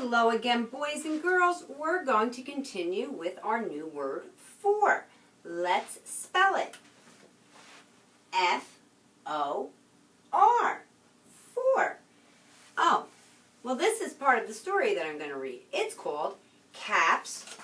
Hello again, boys and girls. We're going to continue with our new word, for. Let's spell it. F-O-R. For. Oh, well, this is part of the story that I'm going to read. It's called Caps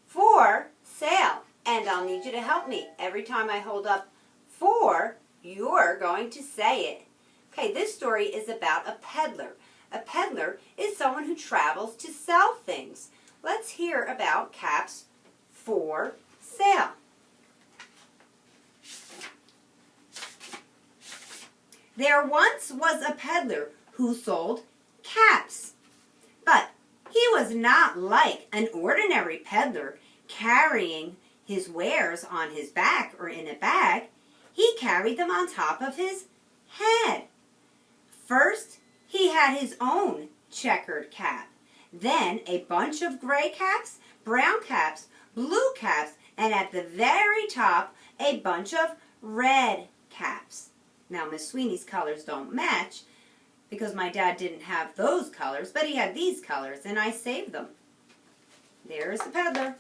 for Sale. And I'll need you to help me. Every time I hold up for, you're going to say it. Okay, this story is about a peddler. A peddler is someone who travels to sell things. Let's hear about caps for sale. There once was a peddler who sold caps. But he was not like an ordinary peddler carrying his wares on his back or in a bag. He carried them on top of his head. First, he had his own checkered cap, then a bunch of gray caps, brown caps, blue caps, and at the very top, a bunch of red caps. Now, Miss Sweeney's colors don't match because my dad didn't have those colors, but he had these colors, and I saved them. There's the peddler.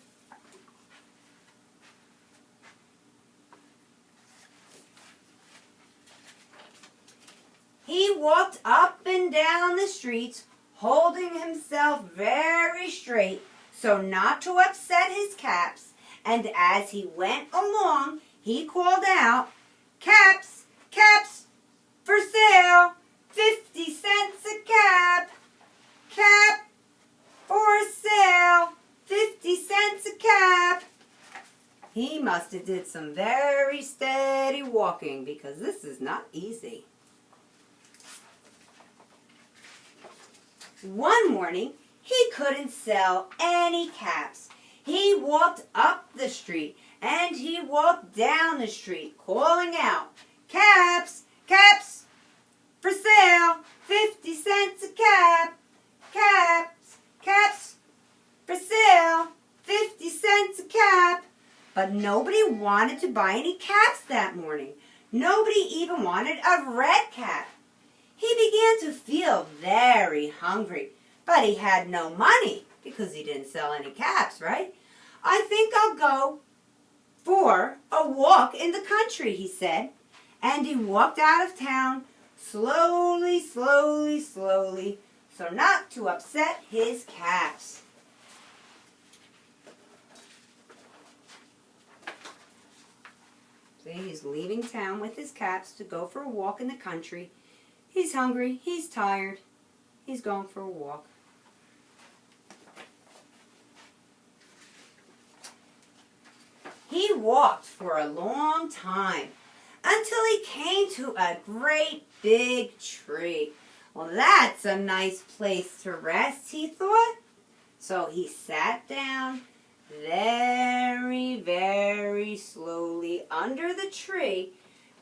He walked up and down the streets, holding himself very straight so not to upset his caps, and as he went along, he called out, "Caps, caps for sale, 50 cents a cap. Cap for sale, 50 cents a cap." He must have did some very steady walking because this is not easy. One morning, he couldn't sell any caps. He walked up the street and he walked down the street calling out, "Caps, caps for sale, 50 cents a cap. Caps, caps for sale, 50 cents a cap." But nobody wanted to buy any caps that morning. Nobody even wanted a red cap. He began to feel very hungry, but he had no money because he didn't sell any caps, right? "I think I'll go for a walk in the country," he said. And he walked out of town slowly, slowly, slowly, so not to upset his caps. See, he's leaving town with his caps to go for a walk in the country. He's hungry, he's tired, he's going for a walk. He walked for a long time until he came to a great big tree. Well, that's a nice place to rest, he thought. So he sat down very, very slowly under the tree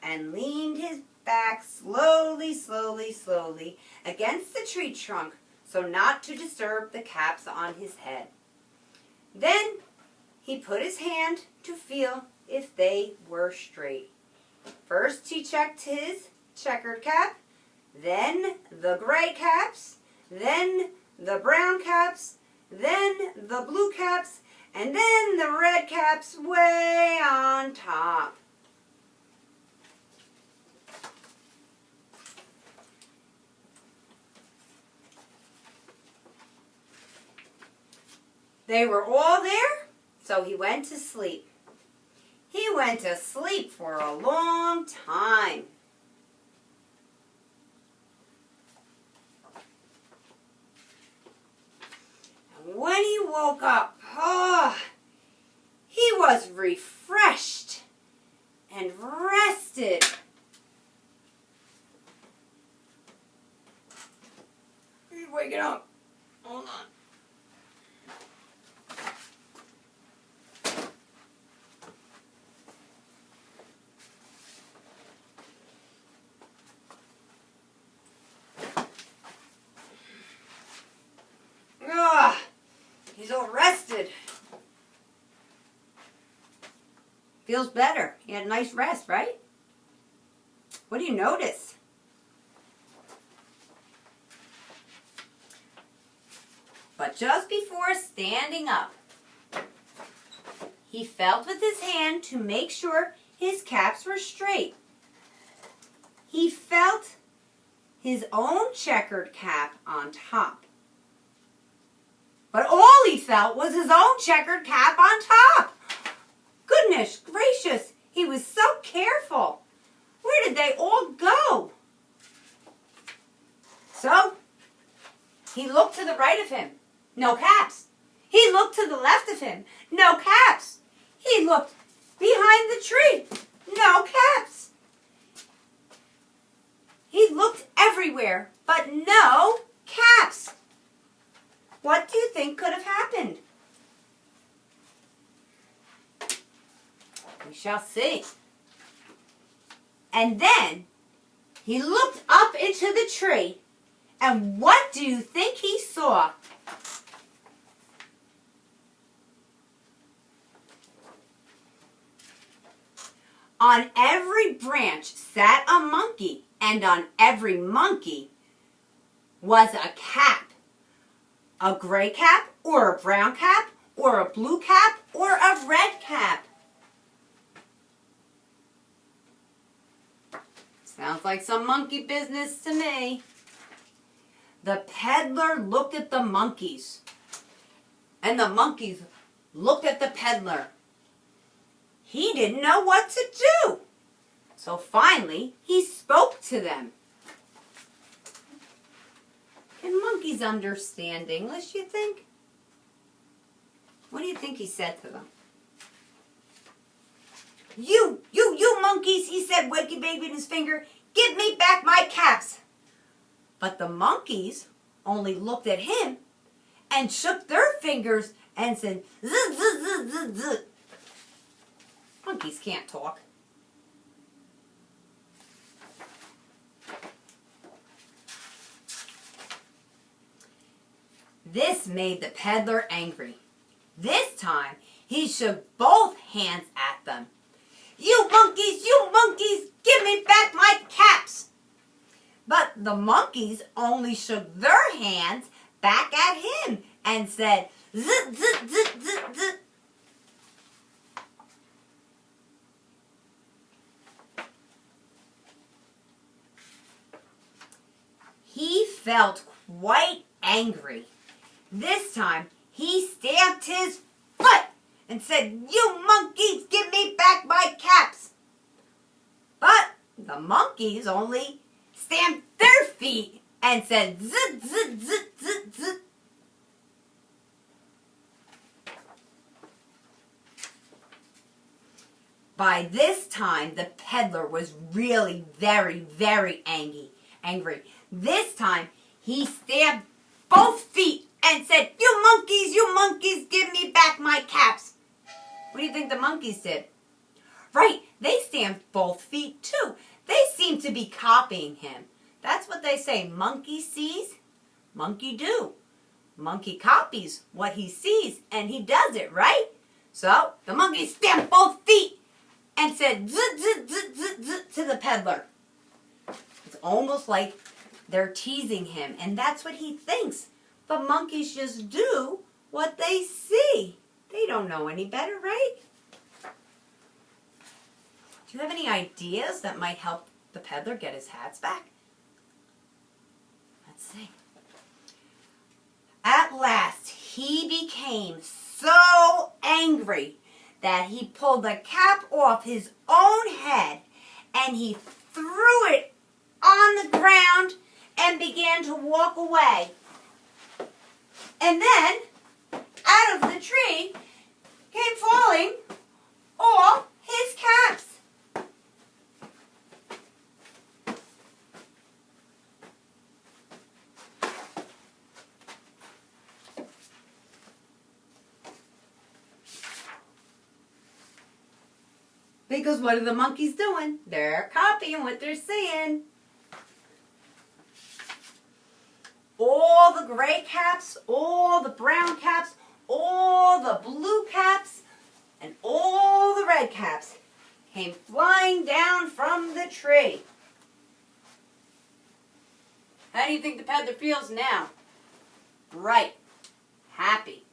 and leaned his back slowly, slowly, slowly against the tree trunk so not to disturb the caps on his head. Then he put his hand to feel if they were straight. First he checked his checkered cap, then the gray caps, then the brown caps, then the blue caps, and then the red caps way on top. They were all there, so he went to sleep. He went to sleep for a long time. And when he woke up, he was refreshed and rested. He's waking up. Hold on. He's all rested. Feels better. He had a nice rest, right? What do you notice? But just before standing up, he felt with his hand to make sure his caps were straight. He felt his own checkered cap on top. But all he felt was his own checkered cap on top. Goodness gracious, he was so careful. Where did they all go? So, he looked to the right of him. No caps. He looked to the left of him. No caps. He looked behind the tree. No caps. He looked everywhere, but no caps. What do you think could have happened? We shall see. And then he looked up into the tree, and what do you think he saw? On every branch sat a monkey, and on every monkey was a cap. A gray cap, or a brown cap, or a blue cap, or a red cap. Sounds like some monkey business to me. The peddler looked at the monkeys, and the monkeys looked at the peddler. He didn't know what to do. So finally, he spoke to them. Can monkeys understand English, you think? What do you think he said to them? You monkeys, he said, waving his finger, give me back my caps. But the monkeys only looked at him and shook their fingers and said, zzz, zzz, zzz, zzz, zzz. Monkeys can't talk. This made the peddler angry. This time, he shook both hands at them. You monkeys, give me back my caps. But the monkeys only shook their hands back at him and said, zit, zit, zit, zit, zit. He felt quite angry. This time, he stamped his foot and said, you monkeys, give me back my caps. But the monkeys only stamped their feet and said, zit, zit, zit, zit, zit. By this time, the peddler was really very, very angry. This time, he stamped both feet and said, you monkeys, give me back my caps. What do you think the monkeys did? Right, they stamped both feet too. They seem to be copying him. That's what they say. Monkey sees, monkey do. Monkey copies what he sees and he does it, right? So the monkey stamped both feet and said zit, zit, zit, zit, zit to the peddler. It's almost like they're teasing him, and that's what he thinks. But monkeys just do what they see. They don't know any better, right? Do you have any ideas that might help the peddler get his hats back? Let's see. At last, he became so angry that he pulled the cap off his own head and he threw it on the ground and began to walk away. And then, out of the tree, came falling all his caps. Because what are the monkeys doing? They're copying what they're seeing. All the gray caps, all the brown caps, all the blue caps, and all the red caps came flying down from the tree. How do you think the peddler feels now? Right. happy.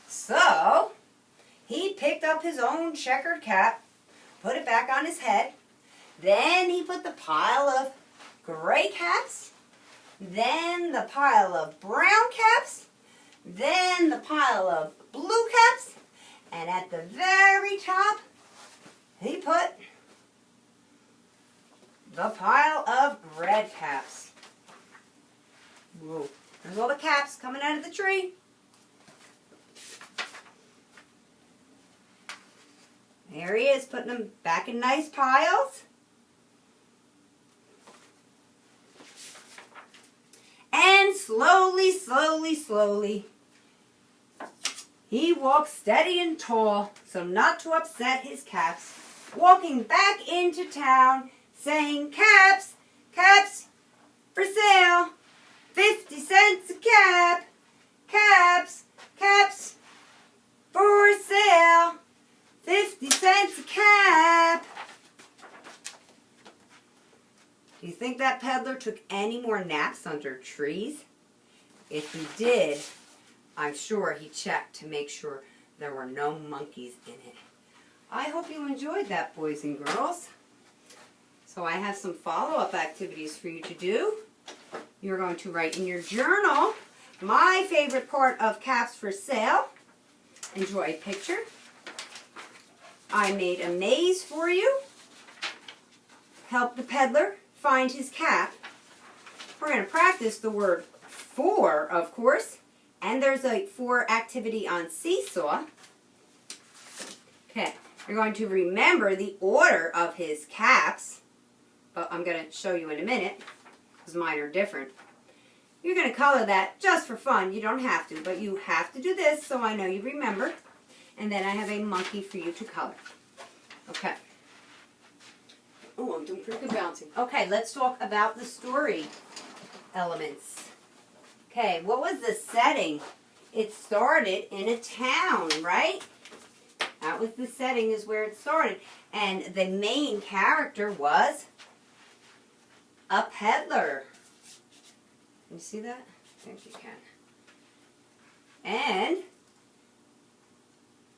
So, he picked up his own checkered cap, put it back on his head. Then he put the pile of gray caps, then the pile of brown caps, then the pile of blue caps, and at the very top, he put the pile of red caps. Whoa. There's all the caps coming out of the tree. There he is, putting them back in nice piles. And slowly, slowly, slowly, he walks steady and tall, so not to upset his caps, walking back into town, saying, "Caps, caps for sale, 50 cents a cap, caps, caps for sale, 50 cents a cap." Do you think that peddler took any more naps under trees? If he did, I'm sure he checked to make sure there were no monkeys in it. I hope you enjoyed that, boys and girls. So I have some follow-up activities for you to do. You're going to write in your journal my favorite part of Caps for Sale. And draw a picture. I made a maze for you. Help the peddler find his cap. We're going to practice the word for, of course. And there's a for activity on Seesaw. Okay, you're going to remember the order of his caps. But I'm going to show you in a minute, because mine are different. You're going to color that just for fun. You don't have to, but you have to do this so I know you remember. And then I have a monkey for you to color. Okay. Oh, I'm doing pretty good bouncing. Okay, let's talk about the story elements. Okay, what was the setting? It started in a town, right? That was the setting, is where it started. And the main character was a peddler. Can you see that? I think you can. And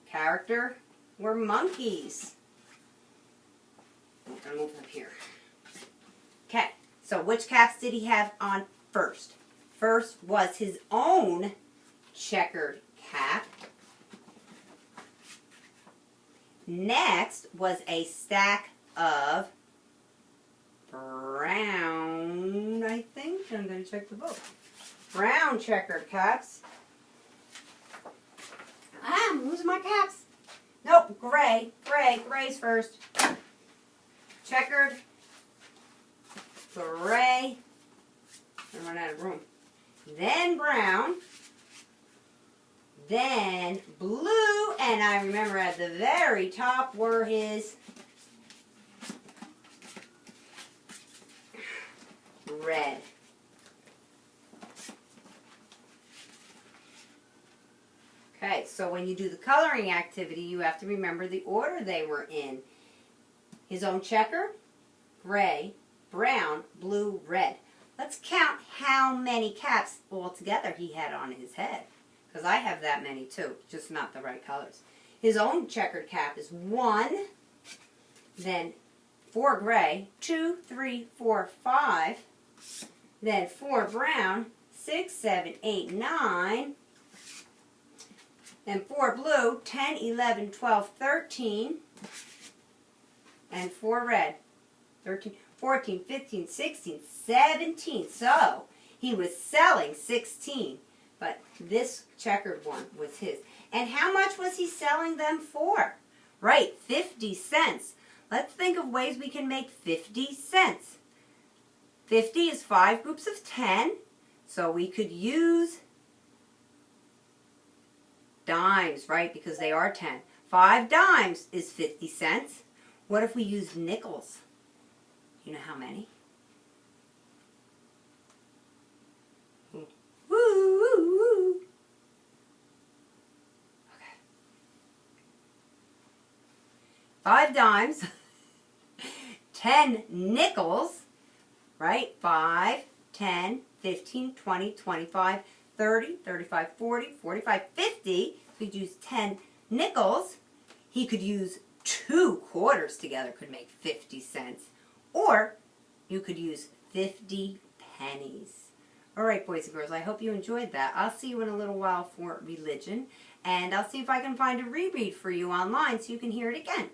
character were monkeys. I'm going to move up here. Okay, so which caps did he have on first? First was his own checkered cap. Next was a stack of brown, I think. I'm going to check the book. Brown checkered caps. I'm losing my caps. Nope, gray. Gray's first. Checkered. Gray. I run out of room. Then brown. Then blue. And I remember at the very top were his red. Okay, so when you do the coloring activity, you have to remember the order they were in. His own checker, gray, brown, blue, red. Let's count how many caps altogether he had on his head. Because I have that many too, just not the right colors. His own checkered cap is 1, then 4 gray, 2, 3, 4, 5, then 4 brown, 6, 7, 8, 9, then 4 blue, 10, 11, 12, 13, and 4 red, 13, 14, 15, 16, 17. So, he was selling 16, but this checkered one was his. And how much was he selling them for? Right, 50 cents. Let's think of ways we can make 50 cents. 50 is 5 groups of 10, so we could use dimes, right, because they are 10. 5 dimes is 50 cents. What if we used nickels? You know how many? Woo, woo, woo. Okay. 5 dimes, 10 nickels, right? 5, 10, 15, 20, 25, 30, 35, 40, 45, 50. So he'd use 10 nickels. He could use 2 quarters together, could make 50 cents. Or you could use 50 pennies. All right, boys and girls, I hope you enjoyed that. I'll see you in a little while for religion, and I'll see if I can find a reread for you online so you can hear it again.